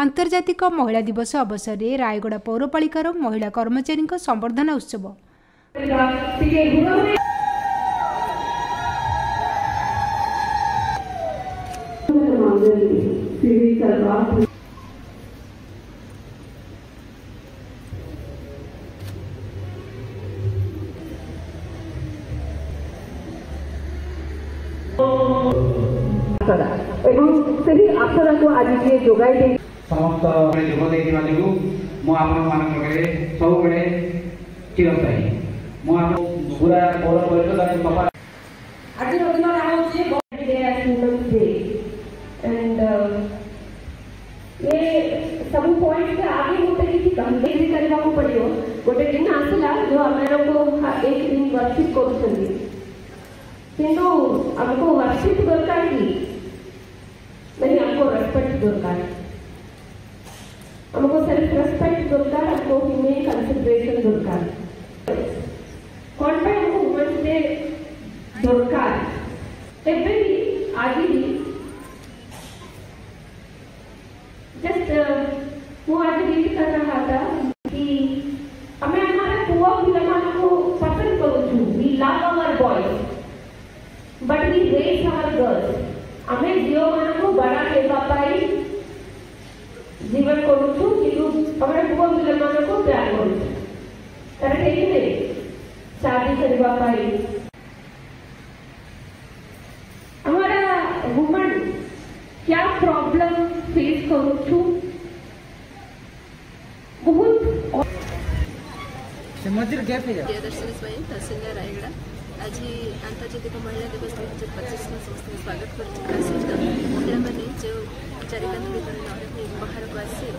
आंतर्जातिक महिला दिवस अवसर में रायगड़ा पौरपालिकार महिला कर्मचारी संबर्धना उत्सव आसरा को आज ये जोगाई समस्त जोग देती सब बड़े चिरस्थायी पूरा पौर आज ये सब पॉइंट आगे गोटे किसी कन्वे करने को पड़ो गोटे दिन आसला जो आम एक दिन वर्कशिप करूँ आमको वर्कशिप दरकार कि नहीं हमको रेस्पेक्ट दरकार हमको सेल्फ रेस्पेक्ट दरकार हमको ह्यूमन कंसिडरेशन दरकार कौन पे हमको वुमेन्स डे दरकार एबे भी आज भी जस्ट वो आज रीड कर रहा था कि हमें हमारे पुआ पिलामान को पसंद करूँ we love our boys but we raise our girls हमें झील मान को बड़ा करने जीवन करूँ कि हमारे पुआ पिलामान को प्यार करूँ शादी करने हमारा वुमन क्या प्रॉब्लम फेस करूँ बहुत तहसीलदार रायगड़ा आज आंतर्जातिक महिला दिवस 2025 में समस्त स्वागत कर महिला मैंने जो चारिकांत भीतर न बाहर को आसे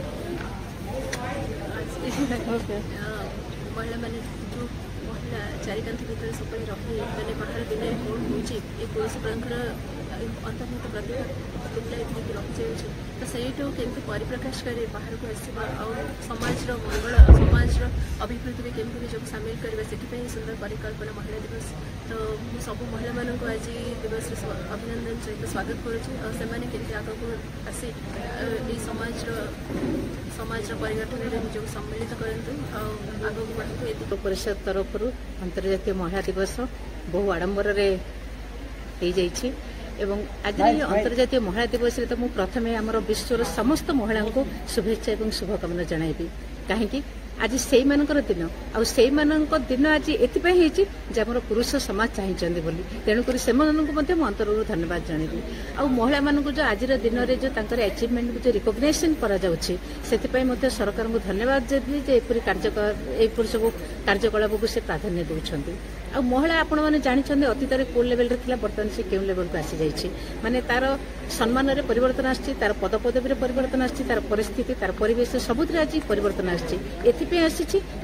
महिला मैंने जो महिला चारिकांत भीतर सब रही मैंने बाहर दुनिया कौन हो पुरुष अंतर्निहित प्रतिभा पिला रखी जाऊँ तो सहीठू केमती परिप्रकाश करे बाहर को आसवा समाज मंगल समाज अभिवृद्धि केमती निजक सामिल करवा से सुंदर परिकल्पना महिला दिवस तो मुझे सब महिला मानक आज दिवस अभिनंदन सहित स्वागत करुँचे आग को आसी समाज परिगठन में निजक सम्मिलित करूँ आग को बढ़ू परिषद तरफ अंतर्जातीय महिला दिवस बहु आडंबर एवं आज अंतर्जातीय महिला दिवस तो मुझे प्रथम आम विश्वर समस्त महिला को शुभेच्छा और शुभकामना जनइबी कहीं आज से दिन आर दिन आज एपाई आम पुरुष समाज चाहिए बोली तेणुक से अंतर धन्यवाद जनइबी आ महिला मान जो आज दिन में जो अचिवमेंट जो रिकग्नाइजेसन कर सरकार को धन्यवाद देवी एपरी सब कार्यकलाप को से प्राधान्य दौरान आ महिला आपण मैंने जानते अतीत कौ लेवल बर्तमान से क्यों लेवल को आसी जाइए माने तार सम्मान में परिवर्तन आसी तार पदपदवी परिवर्तन आसी तार परिस्थिति तार परिवेश सबुत आज परिवर्तन आसी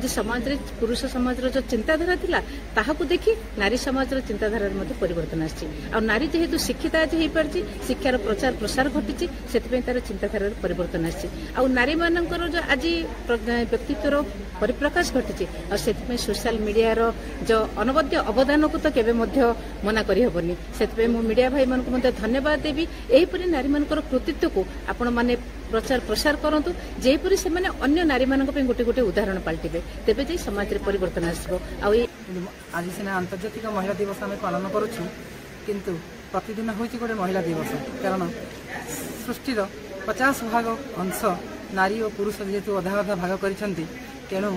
समाज रे पुरुष समाज जो चिंताधारा थिला ताहाकु देखि नारी समाज चिंताधारा परिवर्तन आसी नारी जेहेतु शिक्षित आज हो पार्टी शिक्षार प्रचार प्रसार घटी से तार चिंताधारा परिवर्तन आसी नारी मानकर जो आज व्यक्तित्वर परिप्रकाश घटी से सोशल मीडिया जो अनवद्य अवदान को तो केबे मना करहबनी से मीडिया भाई मान को धन्यवाद देवी यहीपरि नारी मानकर कृतित्व को आपण माने प्रचार प्रसार करंतु जेपरि से माने अन्य नारी मानक पे गोटे गोटे उदाहरण पाल्टिबे तेबे जे समाज रे परिवर्तन आसबो आज सिना अंतर्जातिक महिला दिवस आम पालन करूँ किंतु प्रतिदिन होची गोटे महिला दिवस कारण सृष्टिर 50% अंश नारी और पुरुष जेहेतु अधा अधा भाग करिसेंती तेणु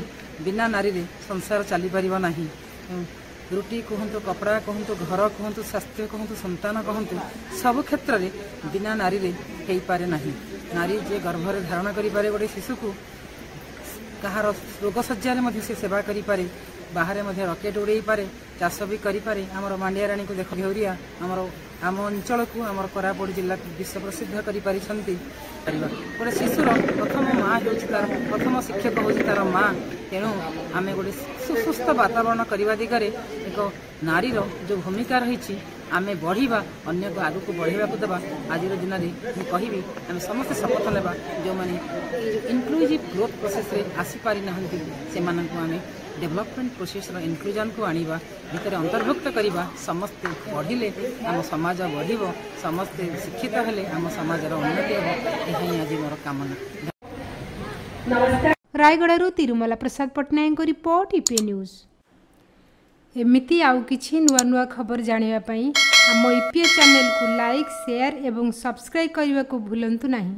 बिना नारी रे संसार चली परिबा नाही रुटी कहतु कपड़ा कहतु घर कहतु स्वास्थ्य कहतु संतान कहतु सब क्षेत्र में बिना नारी रे हो पारे नहीं नारी जे गर्भरे धारण करें गोटे शिशु को कहार रोगशज्या से सेवा करें बाहर रकेट उड़े पारे चाष भी करें आमर मांडिया राणी को देख घेरिया आम अंचल को आम कोरापुट जिला विश्व प्रसिद्ध कर गोटे शिशुर प्रथम माँ हो प्रथम शिक्षक हूँ तार माँ तेणु आम गोटे सुस्थ वातावरण करने दिगरे एक नारी जो भूमिका रही आम बढ़ा अन्य को आग को बढ़ावा को देवा आज दिन में कहि आम समस्त शपथ लेवा जो मैंने इनक्लूसिव ग्रोथ प्रोसेस रे आसी पारि नाहंती से मानन को आम डेवलपमेंट प्रोसेस रो इनक्लूजन को आनिबा भितर अंतर्भुक्त करिबा समस्ते बढ़िले आम समाज बढ़िबो समस्ते शिक्षित हेले आम समाज रो उन्नति हेबो एही आज मोर कामना। नमस्कार। रायगड़ू तिरुमला प्रसाद पट्टनायक रिपोर्ट ईपीए न्यूज। एमिति आउ किछि नुआ नुआ खबर जानिबा पई हम ईपीए चैनल को लाइक शेयर एवं सब्सक्राइब करने को भूलंतु नहीं।